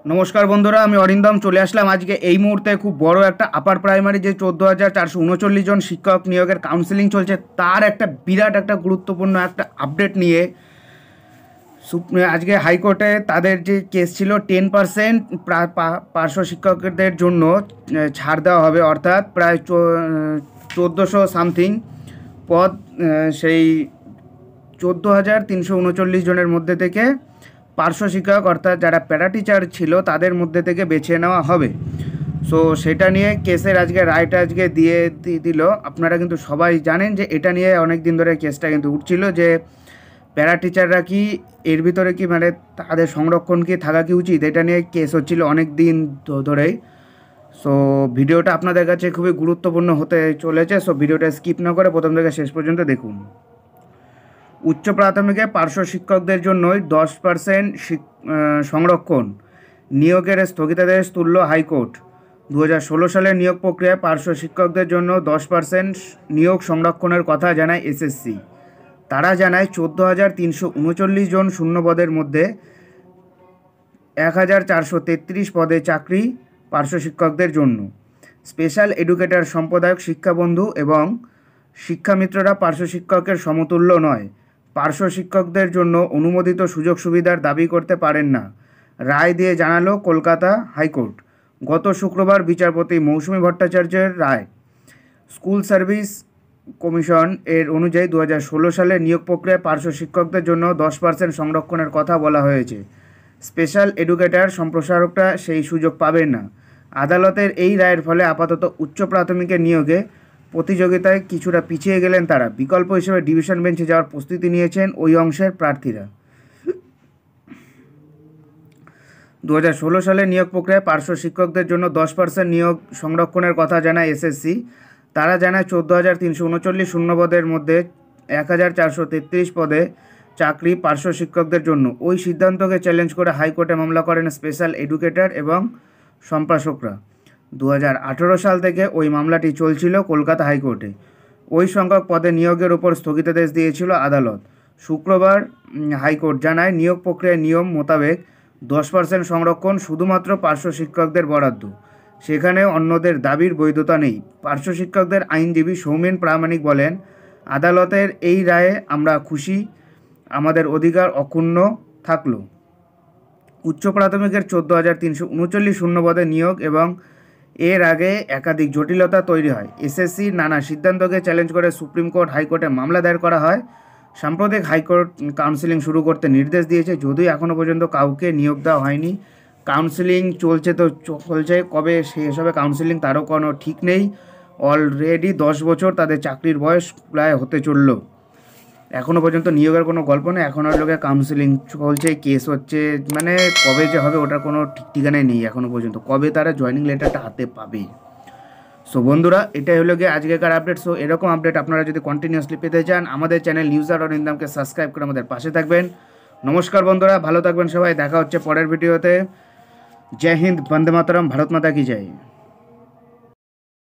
নমস্কার বন্ধুরা, আমি অরিন্দম চলে আসলাম আজকে এই মুহূর্তে খুব বড় একটা আপার প্রাইমারি যে 14,439 জন শিক্ষক নিয়োগের কাউন্সেলিং চলছে তার একটা বিরাট একটা গুরুত্বপূর্ণ একটা আপডেট নিয়ে। আজকে হাইকোর্টে তাদের যে কেস ছিল 10% পার্শ্ব শিক্ষকদের জন্য ছাড় দেওয়া হবে, অর্থাৎ প্রায় 1400 সামথিং পদ, সেই 14,339 জনের মধ্যে থেকে পার্শ্ব শিক্ষক অর্থাৎ যারা প্যারা টিচার ছিল তাদের মধ্যে থেকে বেছে নেওয়া হবে। সো সেটা নিয়ে কেসের আজকে রায়টা আজকে দিয়ে দিল। আপনারা কিন্তু সবাই জানেন যে এটা নিয়ে অনেক দিন ধরে কেসটা কিন্তু উঠছিল যে প্যারা টিচাররা কি এর ভিতরে কি মানে তাদের সংরক্ষণ কি থাকা কি উচিত, এটা নিয়ে কেস হচ্ছিল অনেক দিন ধরেই। সো ভিডিওটা আপনাদের কাছে খুবই গুরুত্বপূর্ণ হতে চলেছে। সো ভিডিওটা স্কিপ না করে প্রথম থেকে শেষ পর্যন্ত দেখুন। উচ্চ প্রাথমিকে পার্শ্ব শিক্ষকদের জন্যই 10% সংরক্ষণ, নিয়োগের স্থগিতাদেশ তুলল হাইকোর্ট। 2016 সালের নিয়োগ প্রক্রিয়ায় পার্শ্ব শিক্ষকদের জন্য 10% নিয়োগ সংরক্ষণের কথা জানায় এসএসসি। তারা জানায় 14,339 জন শূন্যপদের মধ্যে 1,433 পদে চাকরি পার্শ্ব শিক্ষকদের জন্য। স্পেশাল এডুকেটর সম্প্রদায়ক শিক্ষাবন্ধু এবং শিক্ষামিত্ররা পার্শ্ব শিক্ষকের সমতুল্য নয়, পার্শ্ব শিক্ষকদের জন্য অনুমোদিত সুযোগ সুবিধার দাবি করতে পারেন না, রায় দিয়ে জানালো কলকাতা হাইকোর্ট। গত শুক্রবার বিচারপতি মৌসুমী ভট্টাচার্যের রায়। স্কুল সার্ভিস কমিশন এর অনুযায়ী 2016 সালে নিয়োগ প্রক্রিয়ায় পার্শ্ব শিক্ষকদের জন্য 10% সংরক্ষণের কথা বলা হয়েছে। স্পেশাল এডুকেটর সম্প্রসারকরা সেই সুযোগ পাবেন না। আদালতের এই রায়ের ফলে আপাতত উচ্চ প্রাথমিকের নিয়োগে প্রতিযোগিতায় কিছুটা পিছিয়ে গেলেন তারা। বিকল্প হিসেবে ডিভিশন বেঞ্চে যাওয়ার প্রস্তুতি নিয়েছেন ওই অংশের প্রার্থীরা। 2016 সালে নিয়োগ প্রক্রিয়ায় পার্শ্ব শিক্ষকদের জন্য 10% নিয়োগ সংরক্ষণের কথা জানায় এসএসসি। তারা জানায় 14,339 শূন্যপদের মধ্যে 1,433 পদে চাকরি পার্শ্ব শিক্ষকদের জন্য। ওই সিদ্ধান্তকে চ্যালেঞ্জ করে হাইকোর্টে মামলা করেন স্পেশাল এডুকেটর এবং সম্প্রসারকরা। 2018 সাল থেকে ওই মামলাটি চলছিল কলকাতা হাইকোর্টে। ওই সংখ্যক পদে নিয়োগের উপর স্থগিতাদেশ দিয়েছিল আদালত। শুক্রবার হাইকোর্ট জানায় নিয়োগ প্রক্রিয়ার নিয়ম মোতাবেক 10% সংরক্ষণ শুধুমাত্র পার্শ্ব শিক্ষকদের বরাদ্দ, সেখানে অন্যদের দাবির বৈধতা নেই। পার্শ্ব শিক্ষকদের আইনজীবী সৌমেন প্রামাণিক বলেন, আদালতের এই রায়ে আমরা খুশি, আমাদের অধিকার অক্ষুণ্ণ থাকলো। উচ্চ প্রাথমিকের 14,339 শূন্যপদে নিয়োগ এবং এর আগে একাধিক জটিলতা তৈরি হয়। এসএসসির নানা সিদ্ধান্তকে চ্যালেঞ্জ করে সুপ্রিম কোর্ট হাইকোর্টে মামলা দায়ের করা হয়। সাম্প্রতিক হাইকোর্ট কাউন্সেলিং শুরু করতে নির্দেশ দিয়েছে, যদিও এখনও পর্যন্ত কাউকে নিয়োগ দেওয়া হয়নি। কাউন্সেলিং চলছে তো চলছে, কবে শেষ হবে কাউন্সেলিং তারও কোনো ঠিক নেই। অলরেডি 10 বছর তাদের চাকরির বয়স প্রায় হতে চললো, এখনও পর্যন্ত নিয়োগের কোনো গল্প নেই। এখনও লোকে কাউন্সেলিং চলছে, কেস হচ্ছে, মানে কবে যে হবে ওটার কোনো ঠিক ঠিকানাই নেই এখনও পর্যন্ত, কবে তারা জয়েনিং লেটারটা হাতে পাবে। সো বন্ধুরা, এটাই হলো গিয়ে আজকেকার আপডেট। সো এরকম আপডেট আপনারা যদি কন্টিনিউয়াসলি পেতে চান আমাদের চ্যানেল নিউজার অরিন্দমকে সাবস্ক্রাইব করে আমাদের পাশে থাকবেন। নমস্কার বন্ধুরা, ভালো থাকবেন সবাই, দেখা হচ্ছে পরের ভিডিওতে। জয় হিন্দ, বন্দে মাতরম, ভারত মাতা কি জয়।